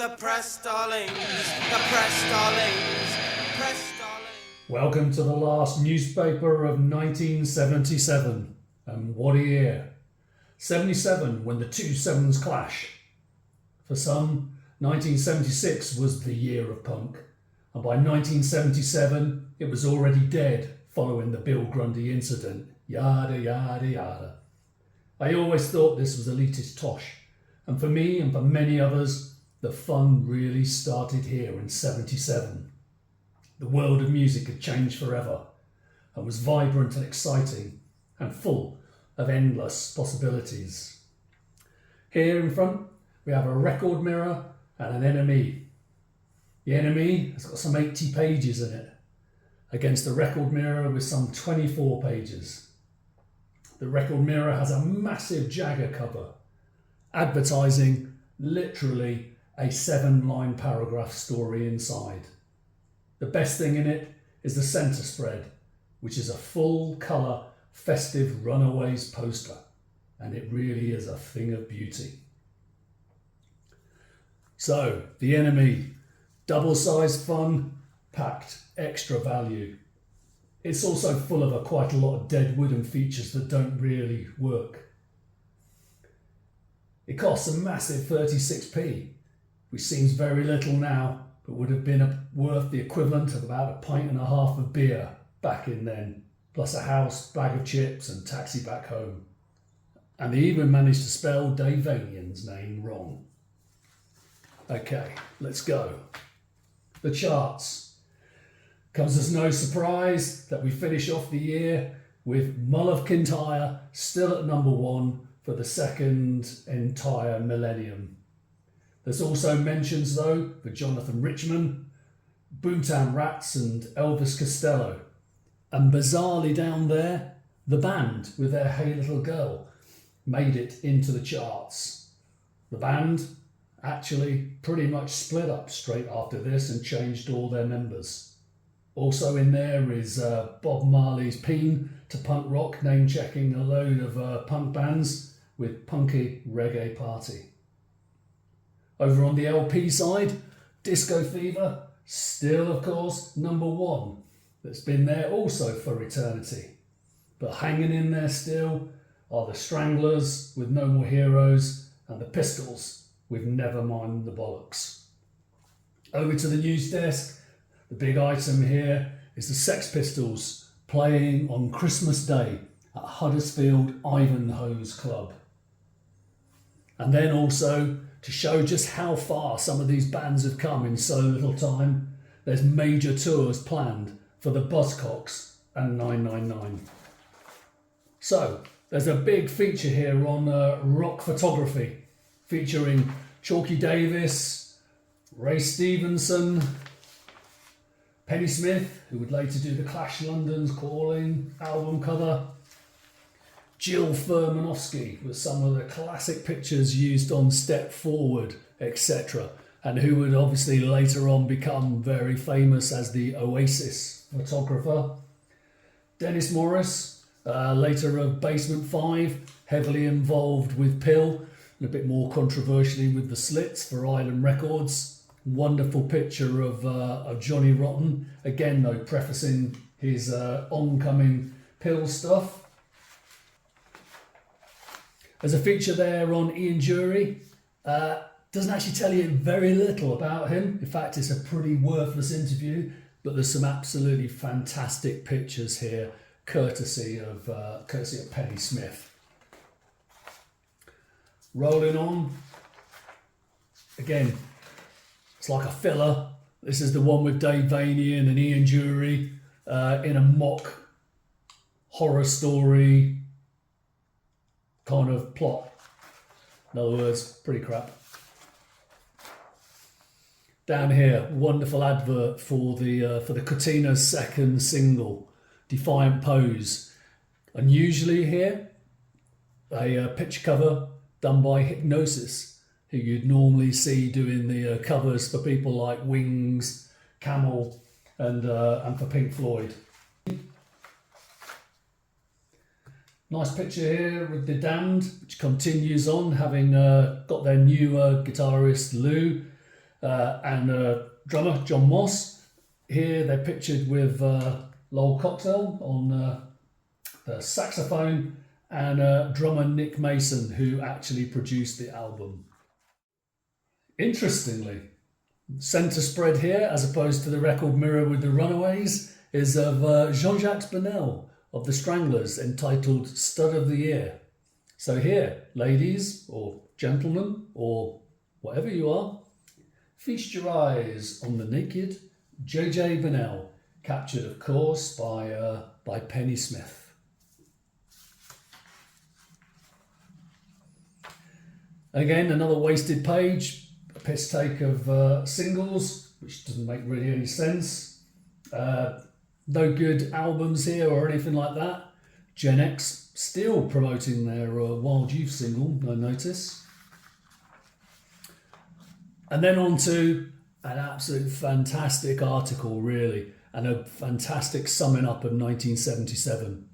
The press darlings, the press darlings, press darlings. Welcome to the last newspaper of 1977. And what a year. 77 when the two sevens clash. For some, 1976 was the year of punk. And by 1977, it was already dead following the Bill Grundy incident. Yada, yada, yada. I always thought this was elitist tosh. And for me and for many others, the fun really started here in 77. The world of music had changed forever and was vibrant and exciting and full of endless possibilities. Here in front, we have a record mirror and an NME. The NME has got some 80 pages in it, against the record mirror with some 24 pages. The record mirror has a massive Jagger cover, advertising literally a 7-line paragraph story inside. The best thing in it is the Centrespread, which is a full colour festive Runaways poster, and it really is a thing of beauty. So, the NME, double-sized fun, packed extra value. It's also full of quite a lot of dead wooden features that don't really work. It costs a massive 36p, which seems very little now, but would have been worth the equivalent of about a pint and a half of beer back in then, plus a house, bag of chips and taxi back home. And they even managed to spell Dave Vanian's name wrong. Okay, let's go. The charts. Comes as no surprise that we finish off the year with Mull of Kintyre still at number 1 for the second entire millennium. There's also mentions though for Jonathan Richman, Boomtown Rats and Elvis Costello. And bizarrely down there, the band with their Hey Little Girl made it into the charts. The band actually pretty much split up straight after this and changed all their members. Also in there is Bob Marley's Peen to punk rock, name-checking a load of punk bands with Punky Reggae Party. Over on the LP side, Disco Fever, still of course number 1. That's been there also for eternity. But hanging in there still are the Stranglers with No More Heroes and the Pistols with Never Mind the Bollocks. Over to the news desk. The big item here is the Sex Pistols playing on Christmas Day at Huddersfield Ivanhoe's Club. And then also, to show just how far some of these bands have come in so little time, there's major tours planned for the Buzzcocks and 999. So, there's a big feature here on rock photography, featuring Chalky Davis, Ray Stevenson, Penny Smith, who would later do the Clash London's Calling album cover, Jill Furmanovsky with some of the classic pictures used on Step Forward, etc., and who would obviously later on become very famous as the Oasis photographer. Dennis Morris, later of Basement 5, heavily involved with Pill, and a bit more controversially with the Slits for Island Records. Wonderful picture of Johnny Rotten, again though prefacing his oncoming Pill stuff. There's a feature there on Ian Dury. Doesn't actually tell you very little about him. In fact, it's a pretty worthless interview, but there's some absolutely fantastic pictures here, courtesy of Penny Smith. Rolling on. Again, it's like a filler. This is the one with Dave Vanian and Ian Dury in a mock horror story kind of plot. In other words, pretty crap. Down here, wonderful advert for the Cortinas' second single, Defiant Pose. Unusually here, a picture cover done by Hypnosis, who you'd normally see doing the covers for people like Wings, Camel, and for Pink Floyd. Nice picture here with The Damned, which continues on, having got their new guitarist Lou, and drummer John Moss. Here they're pictured with Lowell Cocktail on the saxophone and drummer Nick Mason, who actually produced the album. Interestingly, Centrespread here, as opposed to the record Mirror with the Runaways, is of Jean-Jacques Burnel of the Stranglers, entitled Stud of the Year. So here, ladies or gentlemen or whatever you are, feast your eyes on the naked J.J. Burnel, captured of course by Penny Smith. Again, another wasted page, a piss take of singles, which doesn't make really any sense. No good albums here or anything like that. Gen X still promoting their Wild Youth single, no notice. And then on to an absolute fantastic article, really, and a fantastic summing up of 1977.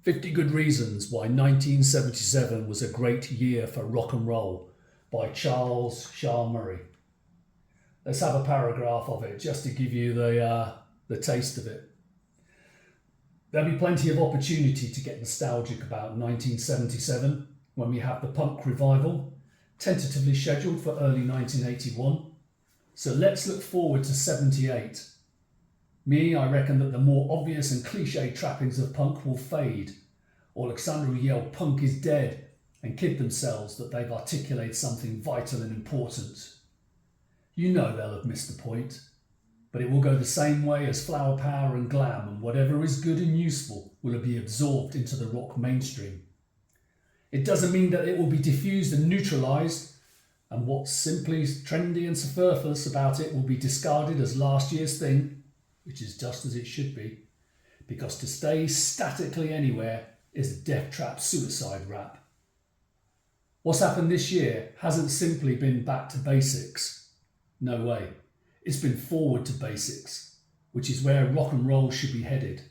50 Good Reasons Why 1977 Was a Great Year for Rock and Roll by Shaar Murray. Let's have a paragraph of it just to give you the taste of it. There'll be plenty of opportunity to get nostalgic about 1977 when we have the punk revival, tentatively scheduled for early 1981. So let's look forward to 78. I reckon that the more obvious and cliche trappings of punk will fade. Alexander will yell punk is dead and kid themselves that they've articulated something vital and important. You know they'll have missed the point, but it will go the same way as flower power and glam, and whatever is good and useful will be absorbed into the rock mainstream. It doesn't mean that it will be diffused and neutralised, and what's simply trendy and superfluous about it will be discarded as last year's thing, which is just as it should be, because to stay statically anywhere is a death trap suicide rap. What's happened this year hasn't simply been back to basics. No way. It's been forward to basics, which is where rock and roll should be headed.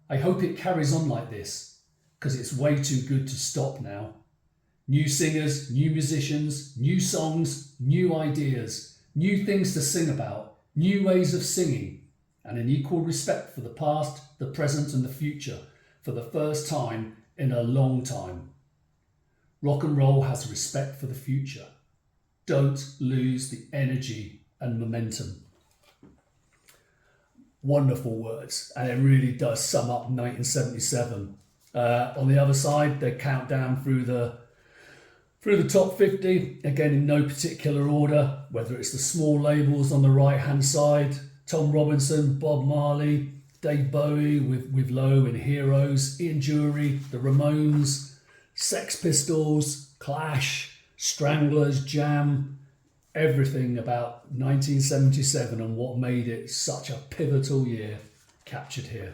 I hope it carries on like this, because it's way too good to stop now. New singers, new musicians, new songs, new ideas, new things to sing about, new ways of singing, and an equal respect for the past, the present and the future for the first time in a long time. Rock and roll has respect for the future. Don't lose the energy and momentum. Wonderful words, and it really does sum up 1977. On the other side, they count down through the top 50, again in no particular order, whether it's the small labels on the right hand side, Tom Robinson, Bob Marley, Dave Bowie with Low and Heroes, Ian Dury, the Ramones, Sex Pistols, Clash, Stranglers, Jam, everything about 1977 and what made it such a pivotal year captured here.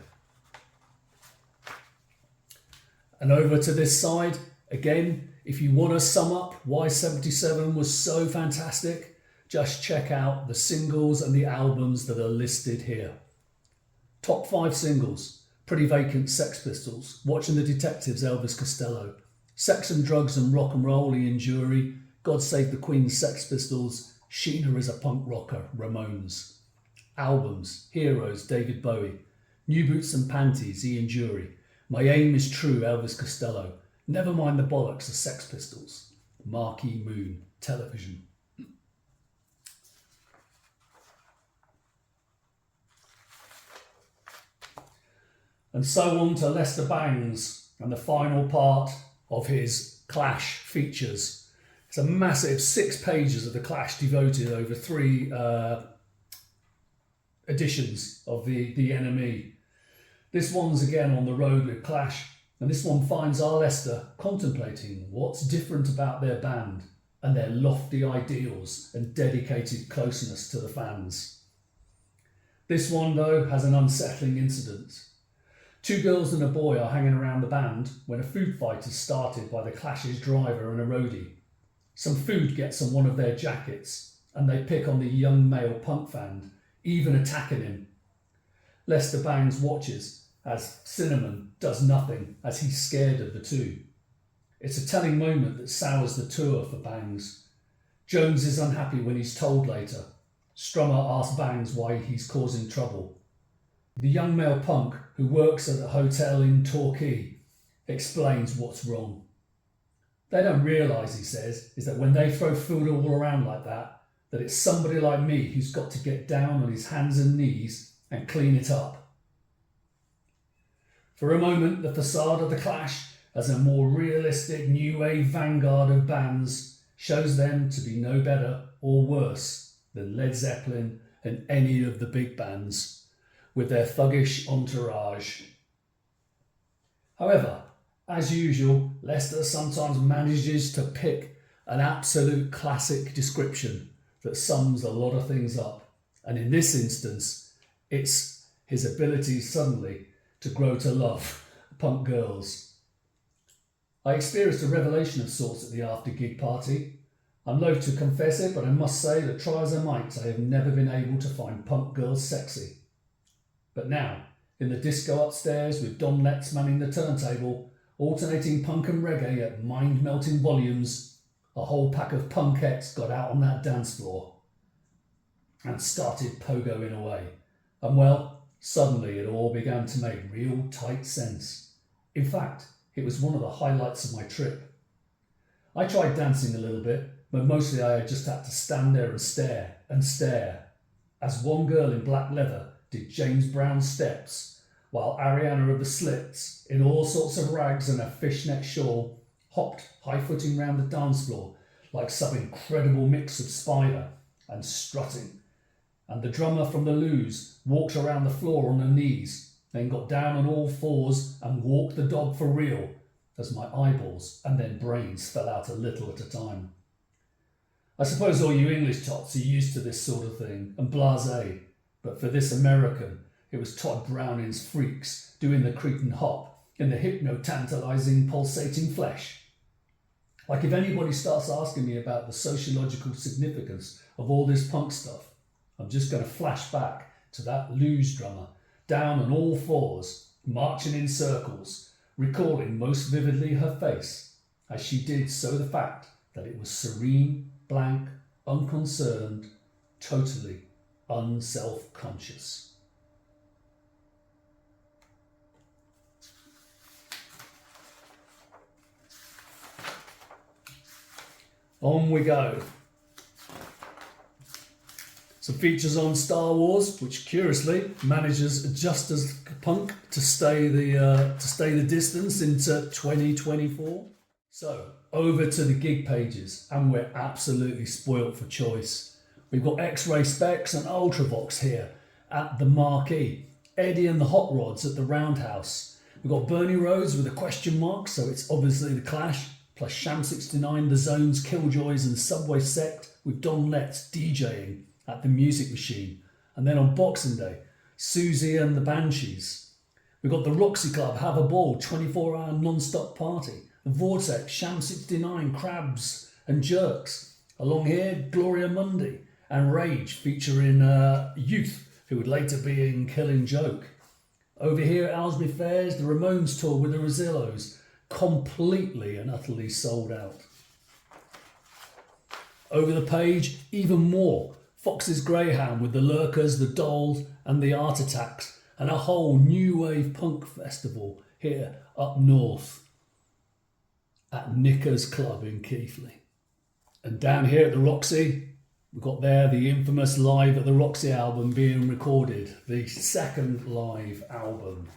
And over to this side, again, if you want to sum up why 77 was so fantastic, just check out the singles and the albums that are listed here. Top 5 singles: Pretty Vacant, Sex Pistols, Watching the Detectives, Elvis Costello, Sex and Drugs and Rock and Roll, Ian Dury, God Save the Queen, Sex Pistols, Sheena is a Punk Rocker, Ramones. Albums: Heroes, David Bowie, New Boots and Panties, Ian Dury, My Aim is True, Elvis Costello, Never Mind the Bollocks, the Sex Pistols, Marquee Moon, Television. And so on to Lester Bangs and the final part of his Clash features. It's a massive 6 pages of the Clash devoted over 3 editions of the NME. This one's again on the road with Clash, and this one finds our Lester contemplating what's different about their band and their lofty ideals and dedicated closeness to the fans. This one, though, has an unsettling incident. 2 girls and a boy are hanging around the band when a food fight is started by the Clash's driver and a roadie. Some food gets on one of their jackets and they pick on the young male punk fan, even attacking him. Lester Bangs watches as Cinnamon does nothing as he's scared of the two. It's a telling moment that sours the tour for Bangs. Jones is unhappy when he's told later. Strummer asks Bangs why he's causing trouble. The young male punk who works at a hotel in Torquay explains what's wrong. They don't realise, he says, is that when they throw food all around like that it's somebody like me who's got to get down on his hands and knees and clean it up. For a moment, the facade of the Clash as a more realistic new wave vanguard of bands shows them to be no better or worse than Led Zeppelin and any of the big bands, with their thuggish entourage. However, as usual, Lester sometimes manages to pick an absolute classic description that sums a lot of things up, and in this instance, it's his ability suddenly to grow to love punk girls. I experienced a revelation of sorts at the after-gig party. I'm loath to confess it, but I must say that try as I might, I have never been able to find punk girls sexy. But now, in the disco upstairs with Don Letts manning the turntable, alternating punk and reggae at mind-melting volumes, a whole pack of punkettes got out on that dance floor and started pogoing away. And well, suddenly it all began to make real tight sense. In fact, it was one of the highlights of my trip. I tried dancing a little bit, but mostly I just had to stand there and stare, as one girl in black leather did James Brown steps, while Ariana of the Slits, in all sorts of rags and a fishnet shawl, hopped high-footing round the dance floor like some incredible mix of Spider and strutting. And the drummer from the Loos walked around the floor on her knees, then got down on all fours and walked the dog for real, as my eyeballs and then brains fell out a little at a time. I suppose all you English tots are used to this sort of thing and blasé, but for this American, it was Todd Browning's freaks doing the Cretan hop in the hypno-tantalising, pulsating flesh. Like if anybody starts asking me about the sociological significance of all this punk stuff, I'm just going to flash back to that Loos drummer, down on all fours, marching in circles, recalling most vividly her face, as she did so the fact that it was serene, blank, unconcerned, totally unself-conscious. On we go. Some features on Star Wars, which curiously manages just as punk to stay the distance into 2024. So over to the gig pages, and we're absolutely spoilt for choice. We've got X-Ray Specs and Ultravox here at the Marquee, Eddie and the Hot Rods at the Roundhouse. We've got Bernie Rhodes with a question mark, so it's obviously the Clash, plus Sham 69, The Zones, Killjoys and Subway Sect with Don Letts DJing at the Music Machine. And then on Boxing Day, Siouxsie and the Banshees. We've got the Roxy Club Have a Ball 24-hour non-stop party, the Vortex, Sham 69, Crabs and Jerks. Along here, Gloria Mundi and Rage featuring Youth, who would later be in Killing Joke. Over here at Owlsby Fairs, the Ramones tour with the Rezillos, completely and utterly sold out. Over the page, even more. Fox's Greyhound with the Lurkers, the Dolls and the Art Attacks, and a whole new wave punk festival here up north at Nicker's Club in Keighley. And down here at the Roxy, we've got there the infamous Live at the Roxy album being recorded, the second live album.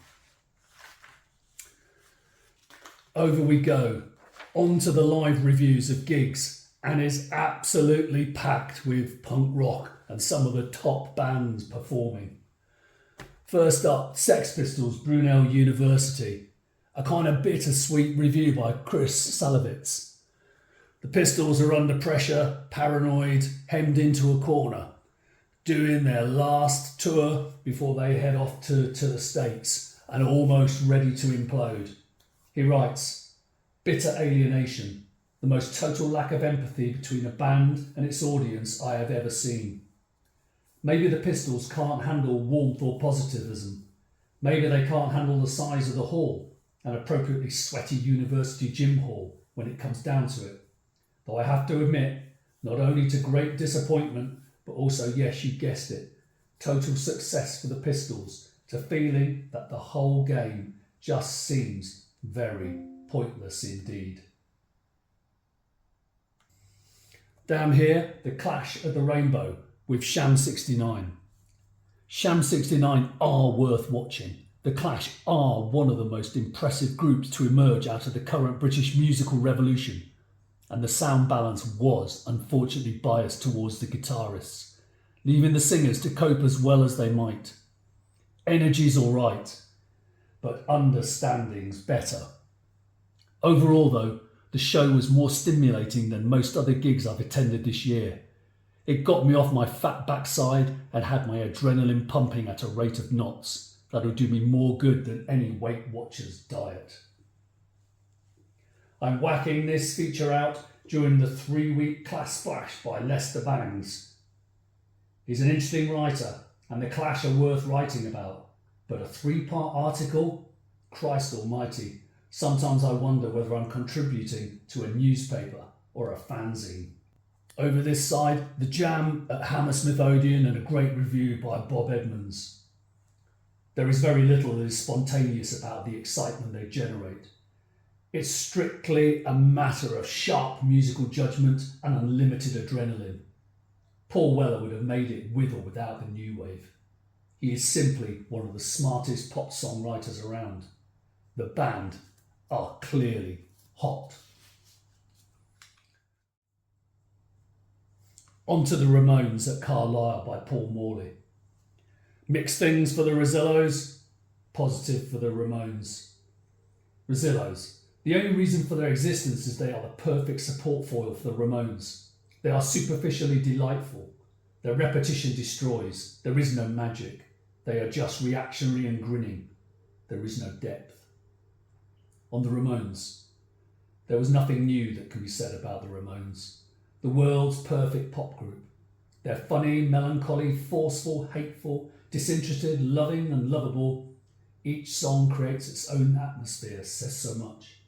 Over we go, on to the live reviews of gigs, and is absolutely packed with punk rock and some of the top bands performing. First up, Sex Pistols, Brunel University, a kind of bittersweet review by Chris Salovitz. The Pistols are under pressure, paranoid, hemmed into a corner, doing their last tour before they head off to the States and almost ready to implode. He writes, bitter alienation, the most total lack of empathy between a band and its audience I have ever seen. Maybe the Pistols can't handle warmth or positivism. Maybe they can't handle the size of the hall, an appropriately sweaty university gym hall, when it comes down to it. Though I have to admit, not only to great disappointment, but also, yes, you guessed it, total success for the Pistols, to feeling that the whole game just seems very pointless indeed. Down here, the Clash of the Rainbow with Sham 69. Sham 69 are worth watching. The Clash are one of the most impressive groups to emerge out of the current British musical revolution, and the sound balance was unfortunately biased towards the guitarists, leaving the singers to cope as well as they might. Energy's alright, but understanding's better. Overall though, the show was more stimulating than most other gigs I've attended this year. It got me off my fat backside and had my adrenaline pumping at a rate of knots that'll do me more good than any Weight Watchers diet. I'm whacking this feature out during the 3-week Clash Splash by Lester Bangs. He's an interesting writer and the Clash are worth writing about, but a 3-part article? Christ almighty, sometimes I wonder whether I'm contributing to a newspaper or a fanzine. Over this side, the Jam at Hammersmith Odeon and a great review by Bob Edmonds. There is very little that is spontaneous about the excitement they generate. It's strictly a matter of sharp musical judgment and unlimited adrenaline. Paul Weller would have made it with or without the new wave. He is simply one of the smartest pop songwriters around. The band are clearly hot. On to the Ramones at Carlisle by Paul Morley. Mixed things for the Rezillos, positive for the Ramones. Rezillos. The only reason for their existence is they are the perfect support foil for the Ramones. They are superficially delightful. Their repetition destroys. There is no magic. They are just reactionary and grinning. There is no depth. On the Ramones. There was nothing new that can be said about the Ramones. The world's perfect pop group. They're funny, melancholy, forceful, hateful, disinterested, loving and lovable. Each song creates its own atmosphere, says so much.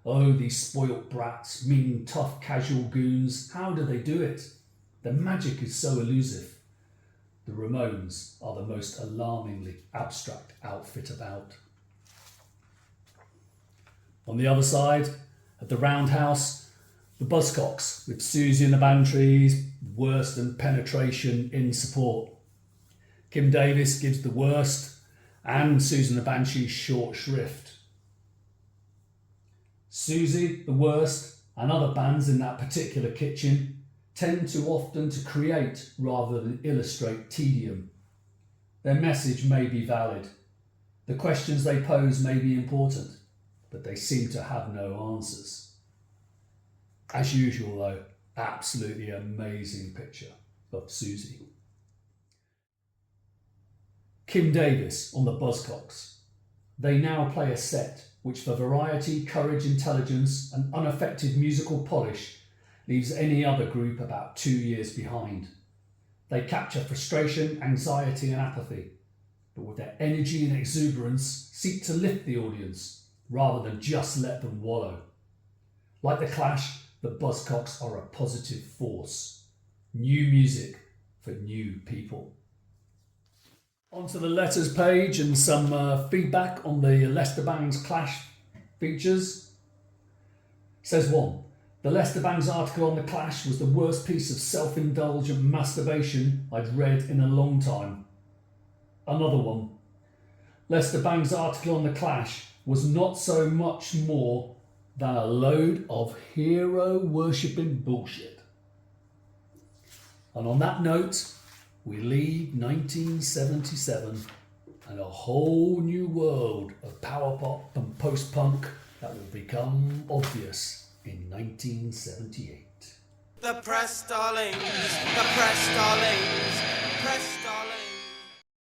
Oh, these spoilt brats, mean, tough, casual goons, how do they do it? The magic is so elusive. The Ramones are the most alarmingly abstract outfit about. On the other side, at the Roundhouse, the Buzzcocks with Siouxsie and the Banshees, worst and penetration in support. Kim Davis gives the worst and Siouxsie and the Banshees short shrift. Siouxsie, the worst, and other bands in that particular kitchen tend too often to create rather than illustrate tedium. Their message may be valid. The questions they pose may be important, but they seem to have no answers. As usual though, absolutely amazing picture of Siouxsie. Kim Davis on the Buzzcocks. They now play a set which for variety, courage, intelligence and unaffected musical polish leaves any other group about 2 years behind. They capture frustration, anxiety and apathy, but with their energy and exuberance seek to lift the audience rather than just let them wallow. Like the Clash, the Buzzcocks are a positive force. New music for new people. Onto the letters page and some feedback on the Lester Bangs Clash features. Says 1. The Lester Bangs article on the Clash was the worst piece of self-indulgent masturbation I'd read in a long time. Another one. Lester Bangs article on the Clash was not so much more than a load of hero-worshipping bullshit. And on that note, we leave 1977 and a whole new world of power pop and post-punk that will become obvious in 1978. The press darlings, press